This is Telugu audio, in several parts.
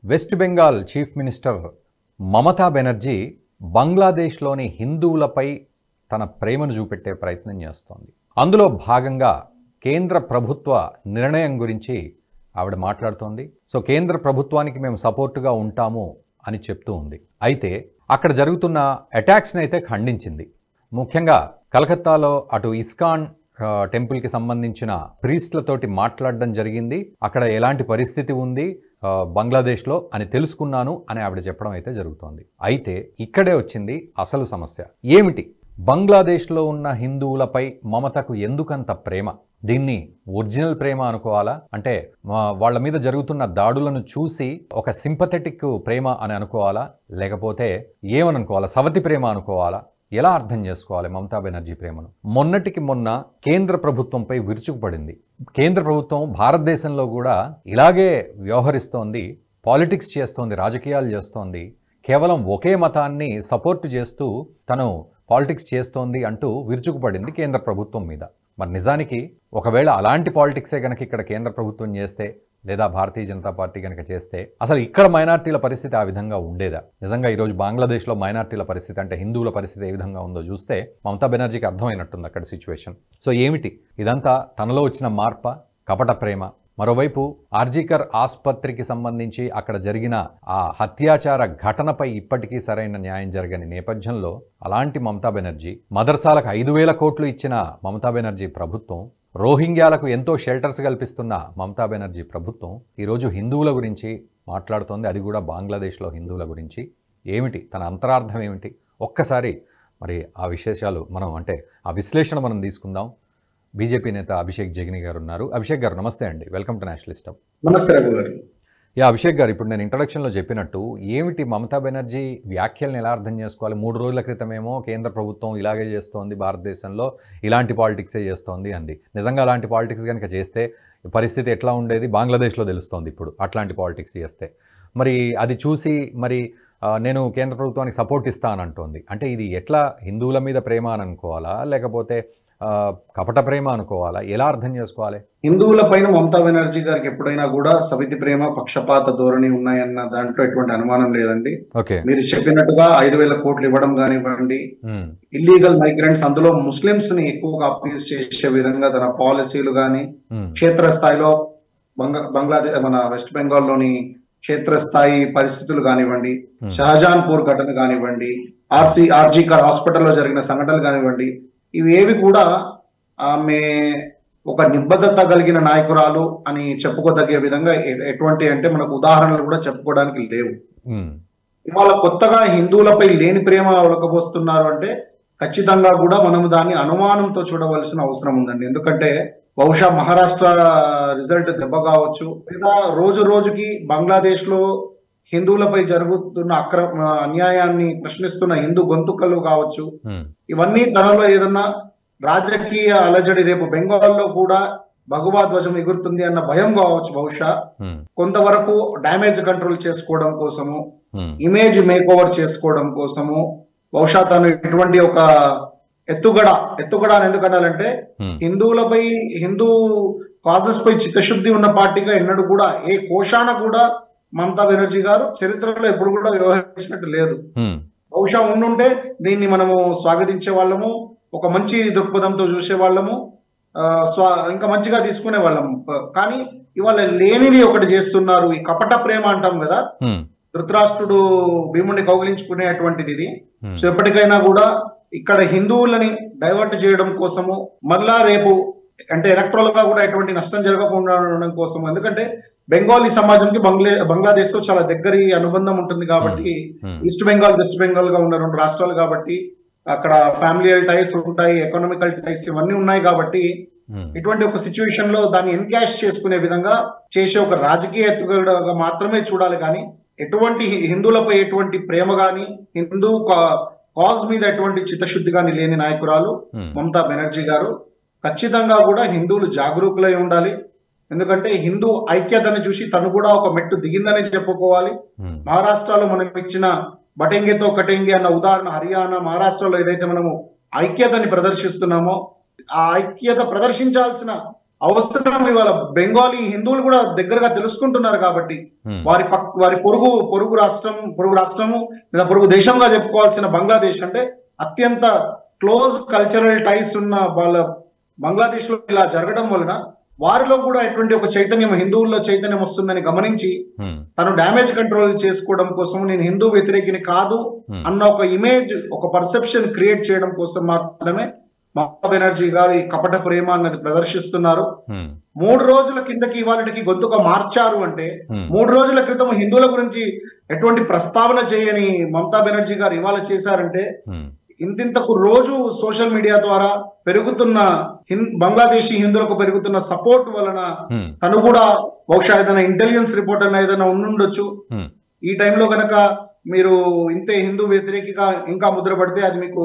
West Bengal chief minister Mamata Banerjee బంగ్లాదేశ్లోని హిందువులపై తన ప్రేమను చూపెట్టే ప్రయత్నం చేస్తోంది. అందులో భాగంగా కేంద్ర ప్రభుత్వ నిర్ణయం గురించి ఆవిడ మాట్లాడుతోంది. సో కేంద్ర ప్రభుత్వానికి మేము సపోర్టుగా ఉంటాము అని చెప్తూ ఉంది. అయితే అక్కడ జరుగుతున్న అటాక్స్ని అయితే ఖండించింది. ముఖ్యంగా కలకత్తాలో అటు ఇస్కాన్ టెంపుల్కి సంబంధించిన ప్రీస్ట్లతోటి మాట్లాడడం జరిగింది. అక్కడ ఎలాంటి పరిస్థితి ఉంది బంగ్లాదేశ్లో అని తెలుసుకున్నాను అని ఆవిడ చెప్పడం అయితే జరుగుతోంది. అయితే ఇక్కడే వచ్చింది అసలు సమస్య. ఏమిటి? బంగ్లాదేశ్లో ఉన్న హిందువులపై మమతకు ఎందుకంత ప్రేమ? దీన్ని ఒరిజినల్ ప్రేమ అనుకోవాలా? అంటే వాళ్ళ మీద జరుగుతున్న దాడులను చూసి ఒక సింపథెటిక్ ప్రేమ అని అనుకోవాలా? లేకపోతే ఏమని అనుకోవాలా? సవతి ప్రేమ అనుకోవాలా? ఎలా అర్థం చేసుకోవాలి మమతా బెనర్జీ ప్రేమను? మొన్నటికి మొన్న కేంద్ర ప్రభుత్వంపై విరుచుకుపడింది. కేంద్ర ప్రభుత్వం భారతదేశంలో కూడా ఇలాగే వ్యవహరిస్తోంది, పాలిటిక్స్ చేస్తోంది, రాజకీయాలు చేస్తోంది, కేవలం ఒకే మతాన్ని సపోర్ట్ చేస్తూ తను పాలిటిక్స్ చేస్తోంది అంటూ విరుచుకుపడింది కేంద్ర ప్రభుత్వం మీద. మరి నిజానికి ఒకవేళ అలాంటి పాలిటిక్సే కనుక ఇక్కడ కేంద్ర ప్రభుత్వం చేస్తే, లేదా భారతీయ జనతా పార్టీ కనుక చేస్తే అసలు ఇక్కడ మైనార్టీల పరిస్థితి ఆ విధంగా ఉండేదా? నిజంగా ఈరోజు బంగ్లాదేశ్లో మైనార్టీల పరిస్థితి అంటే హిందువుల పరిస్థితి ఏ విధంగా ఉందో చూస్తే మమతా బెనర్జీకి అర్థమైనట్టుంది అక్కడ సిచ్యువేషన్. సో ఏమిటి ఇదంతా? తనలో వచ్చిన మార్ప, కపట ప్రేమ? మరోవైపు ఆర్జీకర్ ఆసుపత్రికి సంబంధించి అక్కడ జరిగిన ఆ హత్యాచార ఘటనపై ఇప్పటికీ సరైన న్యాయం జరగని నేపథ్యంలో అలాంటి మమతా బెనర్జీ, మదర్సాలకు 5,000 కోట్లు ఇచ్చిన మమతా బెనర్జీ ప్రభుత్వం, రోహింగ్యాలకు ఎంతో షెల్టర్స్ కల్పిస్తున్న మమతా బెనర్జీ ప్రభుత్వం ఈరోజు హిందువుల గురించి మాట్లాడుతోంది, అది కూడా బంగ్లాదేశ్లో హిందువుల గురించి. ఏమిటి తన అంతరార్థం ఏమిటి? ఒక్కసారి మరి ఆ విశేషాలు ఆ విశ్లేషణ మనం తీసుకుందాం. బీజేపీ నేత అభిషేక్ జగిని గారు ఉన్నారు. అభిషేక్ గారు నమస్తే అండి, వెల్కమ్ టు నేషనలిస్టం. నమస్తే రఘు గారు. అభిషేక్ గారు, ఇప్పుడు నేను ఇంట్రడక్షన్లో చెప్పినట్టు ఏమిటి మమతా బెనర్జీ వ్యాఖ్యలను ఎలా అర్థం చేసుకోవాలి? 3 రోజుల క్రితమేమో కేంద్ర ప్రభుత్వం ఇలాగే చేస్తోంది, భారతదేశంలో ఇలాంటి పాలిటిక్సే చేస్తోంది అంది. నిజంగా అలాంటి పాలిటిక్స్ కనుక చేస్తే పరిస్థితి ఎట్లా ఉండేది బంగ్లాదేశ్లో తెలుస్తోంది ఇప్పుడు అట్లాంటి పాలిటిక్స్ చేస్తే. మరి అది చూసి నేను కేంద్ర ప్రభుత్వానికి సపోర్ట్ ఇస్తాను అంటోంది. అంటే ఇది ఎట్లా? హిందువుల మీద ప్రేమ అని అనుకోవాలా, లేకపోతే కపట ప్రేమ అనుకోవాలా? ఎలా అర్థం చేసుకోవాలి? హిందువుల పైన మమతా బెనర్జీ గారికి ఎప్పుడైనా కూడా సవితి ప్రేమ, పక్షపాత ధోరణి ఉన్నాయన్న దాంట్లో ఎటువంటి అనుమానం లేదండి. మీరు చెప్పినట్టుగా 5,000 కోట్లు ఇవ్వడం కానివ్వండి, ఇల్లీగల్ మైగ్రెంట్స్, అందులో ముస్లింస్ ని ఎక్కువగా అప్పీల్ చేసే విధంగా తన పాలసీలు కానీ, క్షేత్రస్థాయిలో బంగ్లాదేశ్ మన వెస్ట్ బెంగాల్ లోని క్షేత్రస్థాయి పరిస్థితులు కానివ్వండి, షహజాన్పూర్ ఘటన కానివ్వండి, ఆర్జీకర్ హాస్పిటల్లో జరిగిన సంఘటనలు కానివ్వండి, ఇవేవి కూడా ఆమె ఒక నిబద్ధత కలిగిన నాయకురాలు అని చెప్పుకోదగే విధంగా ఎటువంటి మనకు ఉదాహరణలు కూడా చెప్పుకోవడానికి లేవు. ఇవాళ కొత్తగా హిందువులపై లేని ప్రేమ ఒలకబోస్తున్నారు అంటే ఖచ్చితంగా కూడా మనం దాన్ని అనుమానంతో చూడవలసిన అవసరం ఉందండి. ఎందుకంటే బహుశా మహారాష్ట్ర రిజల్ట్ దెబ్బ కావచ్చు, లేదా రోజు రోజుకి బంగ్లాదేశ్ లో హిందువులపై జరుగుతున్న అన్యాయాన్ని ప్రశ్నిస్తున్న హిందూ గొంతుకలు కావచ్చు, ఇవన్నీ తనలో ఏదన్నా రాజకీయ అలజడి, రేపు బెంగాల్లో కూడా భగవా ధ్వజం ఎగురుతుంది అన్న భయం కావచ్చు, బహుశా కొంతవరకు డ్యామేజ్ కంట్రోల్ చేసుకోవడం కోసము, ఇమేజ్ మేక్ ఓవర్ చేసుకోవడం కోసము బహుశా తను ఇటువంటి ఒక ఎత్తుగడ అని ఎందుకనాలంటే హిందువులపై, హిందూ కాజెస్ పై చిత్తశుద్ధి ఉన్న పార్టీగా ఎన్నడూ కూడా ఏ కోశాన కూడా మమతా బెనర్జీ గారు చరిత్రలో ఎప్పుడు కూడా వ్యవహరించినట్టు లేదు. బహుశా ఉండుంటే దీన్ని మనము స్వాగతించే వాళ్ళము, ఒక మంచి దృక్పథంతో చూసే వాళ్ళము, ఇంకా మంచిగా తీసుకునే వాళ్ళము. కానీ ఇవాళ లేనిది ఒకటి చేస్తున్నారు. ఈ కపట ప్రేమ అంటాం కదా, ధృతరాష్ట్రుడు భీముడిని కౌగిలించుకునేటువంటిది ఇది. సో ఎప్పటికైనా కూడా ఇక్కడ హిందువులని డైవర్ట్ చేయడం కోసము, మళ్ళా రేపు ఎలక్ట్రల్ గా కూడా ఎటువంటి నష్టం జరగకుండా ఉండడం కోసం, ఎందుకంటే బెంగాలీ సమాజంకి బంగ్లాదేశ్ తో చాలా దగ్గరి అనుబంధం ఉంటుంది కాబట్టి, ఈస్ట్ బెంగాల్, వెస్ట్ బెంగాల్ గా ఉన్న 2 రాష్ట్రాలు కాబట్టి అక్కడ ఫ్యామిలియల్ టైస్ ఉంటాయి, ఎకనామికల్ టైస్ ఇవన్నీ ఉన్నాయి కాబట్టి ఇటువంటి ఒక సిచ్యువేషన్ లో దాన్ని ఎన్కాష్ చేసుకునే విధంగా చేసే ఒక రాజకీయ ఎత్తుగడగా మాత్రమే చూడాలి. కానీ ఎటువంటి హిందువులపై ఎటువంటి ప్రేమ గాని, హిందూ కాజ్ మీద ఎటువంటి చిత్తశుద్ధి గాని లేని నాయకురాలు మమతా బెనర్జీ గారు. ఖచ్చితంగా కూడా హిందువులు జాగరూకులై ఉండాలి. ఎందుకంటే హిందూ ఐక్యతను చూసి తను కూడా ఒక మెట్టు దిగిందని చెప్పుకోవాలి. మహారాష్ట్రలో మనం ఇచ్చిన బటెంగేతో కటెంగే అన్న ఉదాహరణ, హర్యానా, మహారాష్ట్రలో ఏదైతే మనము ఐక్యతని ప్రదర్శిస్తున్నామో, ఆ ఐక్యత ప్రదర్శించాల్సిన అవసరం ఇవాళ బెంగాలీ హిందువులు కూడా దగ్గరగా తెలుసుకుంటున్నారు కాబట్టి వారి పొరుగు రాష్ట్రము లేదా పొరుగు దేశంగా చెప్పుకోవాల్సిన బంగ్లాదేశ్ అంటే అత్యంత క్లోజ్ కల్చరల్ టైస్ ఉన్న వాళ్ళ బంగ్లాదేశ్ లో ఇలా జరగడం వలన వారిలో కూడా ఎటువంటి ఒక చైతన్యం, హిందువుల్లో చైతన్యం వస్తుందని గమనించి తను డ్యామేజ్ కంట్రోల్ చేసుకోవడం కోసం, నేను హిందూ వ్యతిరేకిని కాదు అన్న ఒక ఇమేజ్, ఒక పర్సెప్షన్ క్రియేట్ చేయడం కోసం మాత్రమే మమతా బెనర్జీ గారు ఈ కపట ప్రేమ అన్నది ప్రదర్శిస్తున్నారు. 3 రోజుల కిందకి ఇవాళకి గొంతుగా మార్చారు అంటే 3 రోజుల క్రితం హిందువుల గురించి ఎటువంటి ప్రస్తావన చేయని మమతా బెనర్జీ గారు ఇవాళ చేశారంటే ఇంతింతకు రోజు సోషల్ మీడియా ద్వారా పెరుగుతున్న బంగ్లాదేశీ హిందువులకు పెరుగుతున్న సపోర్ట్ వలన తను కూడా బహుశా ఏదైనా ఇంటెలిజెన్స్ రిపోర్ట్ అన్న ఏదైనా ఉండుండొచ్చు. ఈ టైంలో గనక మీరు ఇంతే హిందూ వ్యతిరేకిగా ఇంకా ముద్రపడితే అది మీకు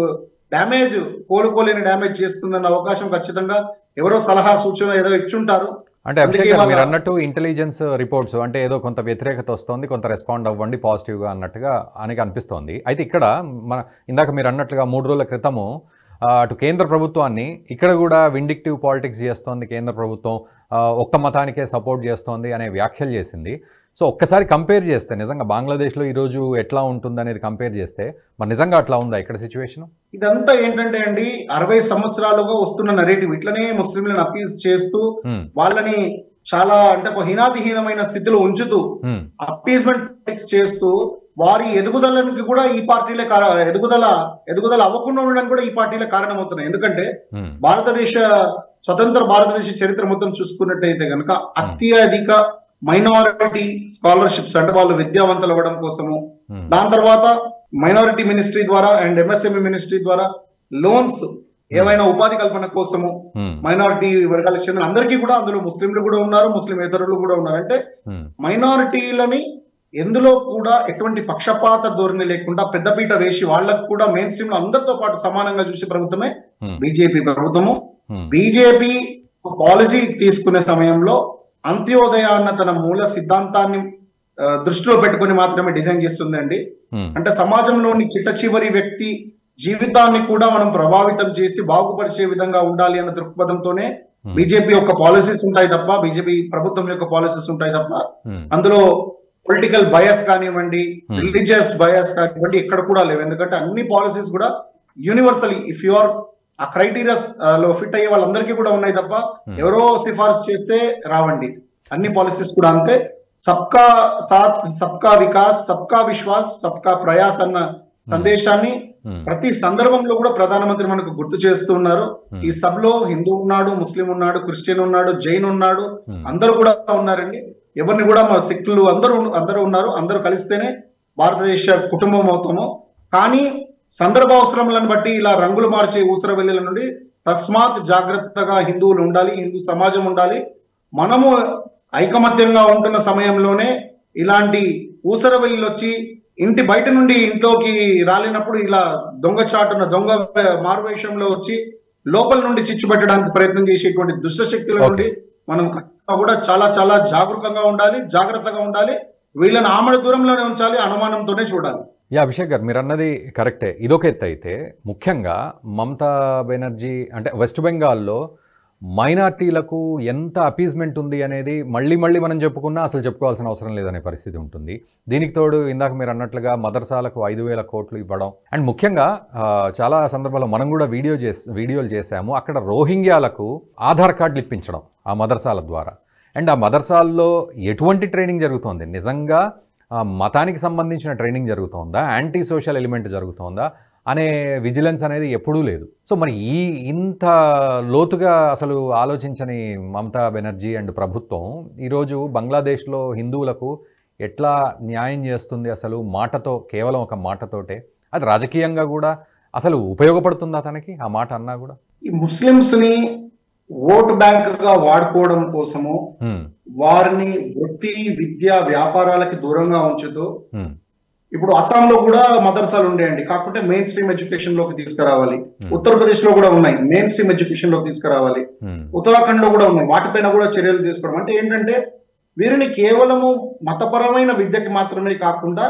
డ్యామేజ్, కోలుకోలేని డ్యామేజ్ చేస్తుందన్న అవకాశం ఖచ్చితంగా ఎవరో సలహా సూచన ఏదో ఇచ్చుంటారు. అంటే అభిషేక్ గారు మీరు అన్నట్టు ఇంటెలిజెన్స్ రిపోర్ట్స్ అంటే ఏదో కొంత వ్యతిరేకత వస్తుంది, కొంత రెస్పాండ్ అవ్వండి పాజిటివ్గా అన్నట్టుగా అని అనిపిస్తోంది. అయితే ఇక్కడ ఇందాక మీరు అన్నట్లుగా 3 రోజుల క్రితము అటు కేంద్ర ప్రభుత్వాన్ని ఇక్కడ కూడా విండిక్టివ్ పాలిటిక్స్ చేస్తోంది కేంద్ర ప్రభుత్వం, ఒక్క మతానికే సపోర్ట్ చేస్తోంది అనే వ్యాఖ్యలు చేసింది. సో ఒక్కసారి కంపేర్ చేస్తే నిజంగా బంగ్లాదేశ్లో ఈరోజు ఎట్లా ఉంటుంది అనేది కంపేర్ చేస్తే మరి నిజంగా అట్లా ఉందా ఇక్కడ సిచ్యువేషన్? ఇదంతా ఏంటంటే అండి 60 సంవత్సరాలుగా వస్తున్న నరేటివ్ ఇట్లనే ముస్లింలను అపీల్ చేస్తూ వాళ్ళని చాలా అంటే ఒక హీనాతిహీనమైన స్థితిలో ఉంచుతూ అపీస్మెంట్ పాలిటిక్స్ చేస్తూ వారి ఎదుగుదలకి కూడా ఈ పార్టీలే ఎదుగుదల అవ్వకుండా ఉండడానికి కూడా ఈ పార్టీలే కారణమవుతున్నాయి. ఎందుకంటే స్వతంత్ర భారతదేశ చరిత్ర మొత్తం చూసుకున్నట్టయితే కనుక అత్యధిక మైనారిటీ స్కాలర్షిప్స్ అంటే వాళ్ళు విద్యావంతులు అవ్వడం కోసము, దాని తర్వాత మైనారిటీ మినిస్ట్రీ ద్వారా అండ్ ఎంఎస్ఎంఈ మినిస్ట్రీ ద్వారా లోన్స్ ఏమైనా ఉపాధి కల్పన కోసము మైనారిటీ వర్గాలకు చెందిన అందరికీ కూడా, అందులో ముస్లింలు కూడా ఉన్నారు, ముస్లిమేతరులు కూడా ఉన్నారు. అంటే మైనారిటీలని ఎందులో కూడా ఎటువంటి పక్షపాత ధోరణి లేకుండా పెద్దపీట వేసి వాళ్ళకు కూడా మెయిన్ స్ట్రీమ్ లో అందరితో పాటు సమానంగా చూసే ప్రభుత్వమే బీజేపీ ప్రభుత్వము. బీజేపీ పాలసీ తీసుకునే సమయంలో అంత్యోదయ అన్న తన మూల సిద్ధాంతాన్ని దృష్టిలో పెట్టుకుని మాత్రమే డిజైన్ చేస్తుందండి. అంటే సమాజంలోని చిట్ట చివరి వ్యక్తి జీవితాన్ని కూడా మనం ప్రభావితం చేసి బాగుపరిచే విధంగా ఉండాలి అన్న దృక్పథంతోనే బీజేపీ యొక్క పాలసీస్ ఉంటాయి తప్ప, బీజేపీ ప్రభుత్వం యొక్క పాలసీస్ ఉంటాయి తప్ప అందులో పొలిటికల్ బయస్ కానివ్వండి, రిలీజియస్ బయస్ కానివ్వండి ఎక్కడ కూడా లేవు. ఎందుకంటే అన్ని పాలసీస్ కూడా యూనివర్సల్, ఇఫ్ యు ఆర్ ఆ క్రైటీరియాస్ లో ఫిట్ అయ్యే వాళ్ళందరికీ కూడా ఉన్నాయి తప్ప ఎవరో సిఫార్సు చేస్తే రావండి. అన్ని పాలసీస్ కూడా అంతే. సబ్కా సాత్, సబ్కా వికాస్, సబ్కా విశ్వాస్, సబ్కా ప్రయాస్ అన్న సందేశాన్ని ప్రతి సందర్భంలో కూడా ప్రధానమంత్రి మనకు గుర్తు చేస్తూ ఉన్నారు. ఈ సభలో హిందూ ఉన్నాడు, ముస్లిం ఉన్నాడు, క్రిస్టియన్ ఉన్నాడు, జైన్ ఉన్నాడు, అందరూ కూడా ఉన్నారండి. ఎవరిని కూడా మా సిక్కులు అందరూ ఉన్నారు. అందరూ కలిస్తేనే భారతదేశ కుటుంబం అవుతాము. కానీ సందర్భ అవసరములను బట్టి ఇలా రంగులు మార్చే ఊసరవెల్లిల నుండి తస్మాత్ జాగ్రత్తగా హిందువులు ఉండాలి, హిందూ సమాజం ఉండాలి. మనము ఐకమత్యంగా ఉంటున్న సమయంలోనే ఇలాంటి ఊసరవెల్లిలు వచ్చి ఇంటి బయట నుండి ఇంట్లోకి రాలేనప్పుడు ఇలా దొంగ మారువేషంలో వచ్చి లోపల నుండి చిచ్చు పెట్టడానికి ప్రయత్నం చేసేటువంటి దుష్టశక్తుల నుండి మనం కూడా చాలా చాలా జాగ్రత్తగా ఉండాలి. వీళ్ళని ఆమడ దూరంలోనే ఉంచాలి, అనుమానంతోనే చూడాలి. అభిషేక్ గారు మీరు అన్నది కరెక్టే. ఇదొక ఎత్తు అయితే ముఖ్యంగా మమతా బెనర్జీ అంటే వెస్ట్ బెంగాల్లో మైనార్టీలకు ఎంత అపీజ్మెంట్ ఉంది అనేది మళ్ళీ మనం చెప్పుకున్నా అసలు చెప్పుకోవాల్సిన అవసరం లేదనే పరిస్థితి ఉంటుంది. దీనికి తోడు ఇందాక మీరు అన్నట్లుగా మదర్సాలకు 5,000 కోట్లు ఇవ్వడం అండ్ ముఖ్యంగా చాలా సందర్భాల్లో మనం కూడా వీడియోలు చేశాము. అక్కడ రోహింగ్యాలకు ఆధార్ కార్డులు ఇప్పించడం ఆ మదర్సాల ద్వారా. అండ్ ఆ మదర్సాల్లో ఎటువంటి ట్రైనింగ్ జరుగుతోంది? నిజంగా మతానికి సంబంధించిన ట్రైనింగ్ జరుగుతోందా, యాంటీ సోషల్ ఎలిమెంట్ జరుగుతోందా అనే విజిలెన్స్ అనేది ఎప్పుడూ లేదు. సో మరి ఇంత లోతుగా అసలు ఆలోచించని మమతా బెనర్జీ అండ్ ప్రభుత్వం ఈరోజు బంగ్లాదేశ్లో హిందువులకు ఎట్లా న్యాయం చేస్తుంది? అసలు మాటతో, కేవలం ఒక మాటతోటే అది రాజకీయంగా కూడా అసలు ఉపయోగపడుతుందా తనకి ఆ మాట అన్నా కూడా? ఈ ముస్లిమ్స్ ని ఓట్ బ్యాంక్ గా వాడుకోవడం కోసము వారిని వృత్తి, విద్య, వ్యాపారాలకి దూరంగా ఉంచుతూ ఇప్పుడు అస్సాంలో కూడా మదర్సాలు ఉండేయండి, కాకపోతే మెయిన్ స్ట్రీమ్ ఎడ్యుకేషన్ లోకి తీసుకురావాలి. ఉత్తరప్రదేశ్ లో కూడా ఉన్నాయి, మెయిన్ స్ట్రీమ్ ఎడ్యుకేషన్ లోకి తీసుకురావాలి. ఉత్తరాఖండ్ లో కూడా ఉన్నాయి, వాటిపైన కూడా చర్యలు తీసుకోవడం. అంటే ఏంటంటే వీరిని కేవలము మతపరమైన విద్యకి మాత్రమే కాకుండా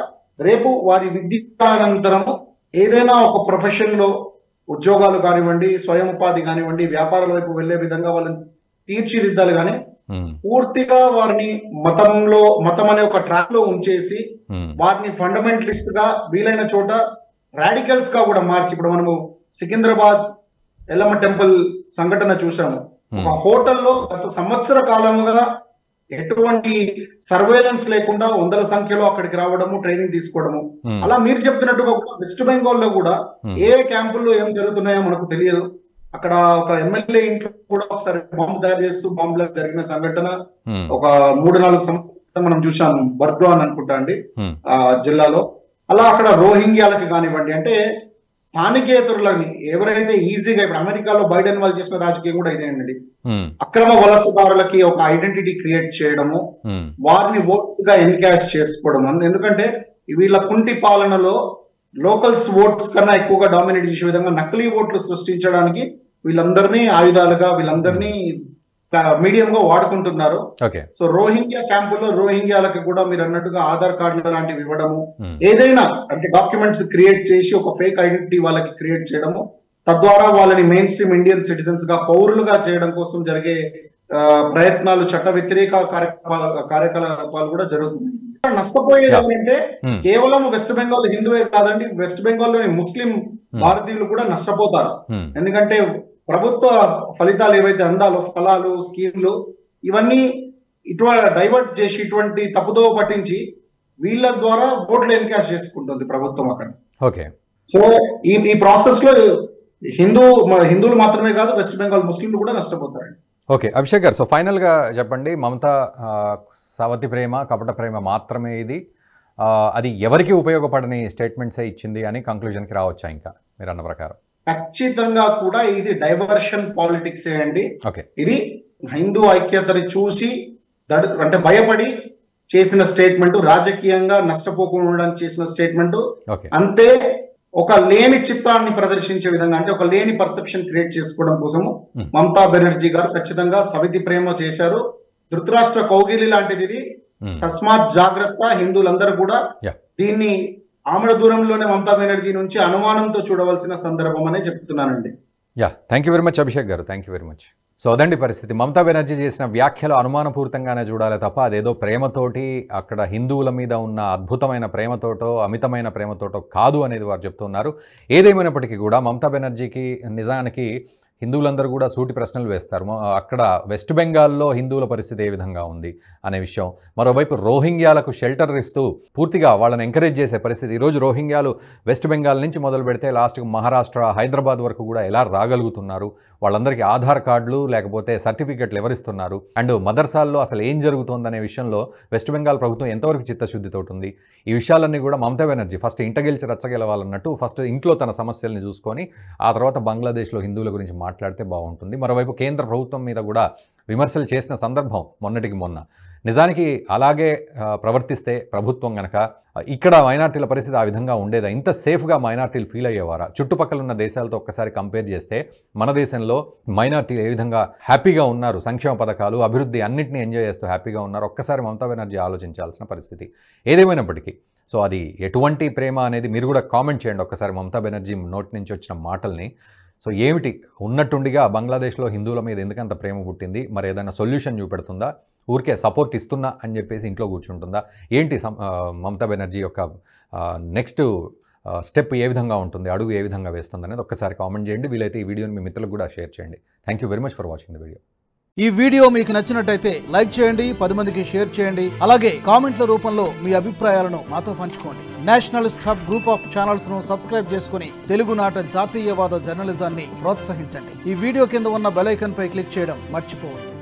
రేపు వారి విద్యానంతరము ఏదైనా ఒక ప్రొఫెషన్ లో ఉద్యోగాలు కానివ్వండి, స్వయం ఉపాధి కానివ్వండి, వ్యాపారాల వైపు వెళ్లే విధంగా వాళ్ళని తీర్చిదిద్దాలి కానీ పూర్తిగా వారిని మతం అనే ఒక ట్రాక్ లో ఉంచేసి వారిని ఫండమెంటలిస్ట్ గా వీలైన చోట రాడికల్స్ గా కూడా మార్చి, ఇప్పుడు మనము సికింద్రాబాద్ ఎల్లమ్మ టెంపుల్ సంఘటన చూసాము. ఒక హోటల్లో గత సంవత్సర కాలంగా ఎటువంటి సర్వేలెన్స్ లేకుండా వందల సంఖ్యలో అక్కడికి రావడము, ట్రైనింగ్ తీసుకోవడము. అలా మీరు చెప్తున్నట్టుగా వెస్ట్ బెంగాల్ లో కూడా ఏ క్యాంపుల్లో ఏం జరుగుతున్నాయో మనకు తెలియదు. అక్కడ ఒక ఎమ్మెల్యే ఇంట్లో కూడా ఒకసారి బాంబు తయారు చేస్తూ బాంబులో జరిగిన సంఘటన ఒక 3-4 సంవత్సరాలు మనం చూసాము, బర్ద్వాన్ అనుకుంటా అండి ఆ జిల్లాలో. అలా అక్కడ రోహింగ్యాలకి కానివ్వండి, అంటే స్థానికేతరులని ఎవరైతే ఈజీగా, ఇప్పుడు అమెరికాలో బైడెన్ వాళ్ళు చేసిన రాజకీయం కూడా ఇదేనండి. అక్రమ వలసదారులకి ఒక ఐడెంటిటీ క్రియేట్ చేయడము, వారిని ఓట్స్ గా ఎన్కాష్ చేసుకోవడం. ఎందుకంటే వీళ్ళ కుంటి పాలనలో లోకల్స్ ఓట్స్ కన్నా ఎక్కువగా డామినేట్ చేసే విధంగా నకిలీ ఓట్లు సృష్టించడానికి వీళ్ళందరినీ ఆయుధాలుగా, వీళ్ళందరినీ మీడియం గా వాడుకుంటున్నారు. సో రోహింగ్యా క్యాంపుల్లో రోహింగ్యాలకి కూడా మీరు అన్నట్టుగా ఆధార్ కార్డులు లాంటివి ఇవ్వడము, ఏదైనా అంటే డాక్యుమెంట్స్ క్రియేట్ చేసి ఒక ఫేక్ ఐడెంటిటీ వాళ్ళకి క్రియేట్ చేయడము, తద్వారా వాళ్ళని మెయిన్ స్ట్రీమ్ ఇండియన్ సిటిజన్స్ గా, పౌరులుగా చేయడం కోసం జరిగే ప్రయత్నాలు, చట్ట వ్యతిరేక కార్యకలాపాలు కూడా జరుగుతున్నాయి. నష్టపోయేది ఏంటంటే కేవలం వెస్ట్ బెంగాల్ హిందువే కాదండి, వెస్ట్ బెంగాల్ లోని ముస్లిం భారతీయులు కూడా నష్టపోతారు. ఎందుకంటే ప్రభుత్వ ఫలితాలు ఏవైతే అందాలో, ఫలాలు, స్కీమ్లు, ఇవన్నీ డైవర్ట్ చేసి ఇటువంటి తప్పుదోవ పట్టించి వీళ్ళ ద్వారా ఓట్లు ఎన్కాష్ చేసుకుంటుంది ప్రభుత్వం అక్కడ. ఓకే, సో ఈ ప్రాసెస్ లో హిందువులు మాత్రమే కాదు, వెస్ట్ బెంగాల్ ముస్లింలు కూడా నష్టపోతారండి. ఓకే, అభిషేక్ గారు, సో ఫైనల్గా చెప్పండి, మమతా సవతి ప్రేమ, కపట ప్రేమ మాత్రమే ఇది, అది ఎవరికి ఉపయోగపడని స్టేట్మెంట్సే ఇచ్చింది అని కంక్లూజన్కి రావచ్చా ఇంకా మీరు అన్న ప్రకారం? ఖచ్చితంగా కూడా ఇది డైవర్షన్ పాలిటిక్స్ అండి. ఇది హిందూ ఐక్యతని చూసి అంటే భయపడి చేసిన స్టేట్మెంట్, రాజకీయంగా నష్టపోకుండా చేసిన స్టేట్మెంట్. అంతే, ఒక లేని చిత్రాన్ని ప్రదర్శించే విధంగా, అంటే ఒక లేని పర్సెప్షన్ క్రియేట్ చేసుకోవడం కోసము మమతా బెనర్జీ గారు ఖచ్చితంగా సవితి ప్రేమ చేశారు. ధృతరాష్ట్ర కౌగిలి లాంటిది ఇది. తస్మాత్ జాగ్రత్త, హిందువులందరూ కూడా దీన్ని ఆమడ దూరంలోనే మమతా బెనర్జీ నుంచి అనుమానంతో చూడవలసిన సందర్భం అనే చెప్తున్నానండి. Thank you very much Abhishek గారు, thank you very much. So అదండి పరిస్థితి. మమతా బెనర్జీ చేసిన వ్యాఖ్యలు అనుమానపూరితంగానే చూడాలి తప్ప అదేదో ప్రేమతోటి, అక్కడ హిందువుల మీద ఉన్న అద్భుతమైన ప్రేమతోటో అమితమైన ప్రేమతోటో కాదు అనేది వారు చెప్తున్నారు. ఏదేమైనప్పటికీ కూడా మమతా బెనర్జీకి నిజానికి హిందువులందరూ కూడా సూటి ప్రశ్నలు వేస్తారు. అక్కడ వెస్ట్ బెంగాల్లో హిందువుల పరిస్థితి ఏ విధంగా ఉంది అనే విషయం, మరోవైపు రోహింగ్యాలకు షెల్టర్ ఇస్తూ పూర్తిగా వాళ్ళని ఎంకరేజ్ చేసే పరిస్థితి. ఈరోజు రోహింగ్యాలు వెస్ట్ బెంగాల్ నుంచి మొదలు పెడితే లాస్ట్కి మహారాష్ట్ర, హైదరాబాద్ వరకు కూడా ఎలా రాగలుగుతున్నారు, వాళ్ళందరికీ ఆధార్ కార్డులు లేకపోతే సర్టిఫికెట్లు ఎవరిస్తున్నారు, అండ్ మదర్సాల్లో అసలు ఏం జరుగుతుందనే విషయంలో వెస్ట్ బెంగాల్ ప్రభుత్వం ఎంతవరకు చిత్తశుద్ధితో ఉంది, ఈ విషయాలన్నీ కూడా మమతా బెనర్జీ ఫస్ట్ ఇంట గెలిచి రచ్చగెలవాలన్నట్టు ఫస్ట్ ఇంట్లో తన సమస్యల్ని చూసుకొని ఆ తర్వాత బంగ్లాదేశ్లో హిందువుల గురించి మాట్లాడితే బాగుంటుంది. మరోవైపు కేంద్ర ప్రభుత్వం మీద కూడా విమర్శలు చేసిన సందర్భం మొన్నటికి మొన్న. నిజానికి అలాగే ప్రవర్తిస్తే ప్రభుత్వం గనక ఇక్కడ మైనార్టీల పరిస్థితి ఆ విధంగా ఉండేదా? ఇంత సేఫ్గా మైనార్టీలు ఫీల్ అయ్యేవారా? చుట్టుపక్కల ఉన్న దేశాలతో ఒక్కసారి కంపేర్ చేస్తే మన దేశంలో మైనార్టీలు ఏ విధంగా హ్యాపీగా ఉన్నారు, సంక్షేమ పథకాలు, అభివృద్ధి అన్నింటినీ ఎంజాయ్ చేస్తూ హ్యాపీగా ఉన్నారు, ఒక్కసారి మమతా బెనర్జీ ఆలోచించాల్సిన పరిస్థితి. ఏదేమైనప్పటికీ సో అది ఎటువంటి ప్రేమ అనేది మీరు కూడా కామెంట్ చేయండి ఒక్కసారి మమతా బెనర్జీ నోటి నుంచి వచ్చిన మాటల్ని. సో ఏమిటి ఉన్నట్టుండిగా బంగ్లాదేశ్లో హిందువుల మీద ఎందుకంత ప్రేమ పుట్టింది? మరి ఏదైనా సొల్యూషన్ చూపెడుతుందా? ఊరికే సపోర్ట్ ఇస్తున్నా అని చెప్పేసి ఇంట్లో కూర్చుంటుందా? ఏంటి మమతా బెనర్జీ యొక్క నెక్స్ట్ స్టెప్ ఏ విధంగా ఉంటుంది, అడుగు ఏ విధంగా వేస్తుంది అనేది ఒక్కసారి కామెంట్ చేయండి. వీలైతే ఈ వీడియోని మీ మిత్రులకు కూడా షేర్ చేయండి. Thank you very much for watching the video. ఈ వీడియో మీకు నచ్చినట్టయితే లైక్ చేయండి, 10 మందికి షేర్ చేయండి. అలాగే కామెంట్ల రూపంలో మీ అభిప్రాయాలను మాతో పంచుకోండి. Nationalist hub group of channels ను సబ్స్క్రైబ్ చేసుకుని తెలుగునాట జాతీయవాద జర్నలిజాన్ని ప్రోత్సహించండి. ఈ వీడియో కింద ఉన్న బెల్ ఐకాన్ పై క్లిక్ చేయడం మర్చిపోవద్దు.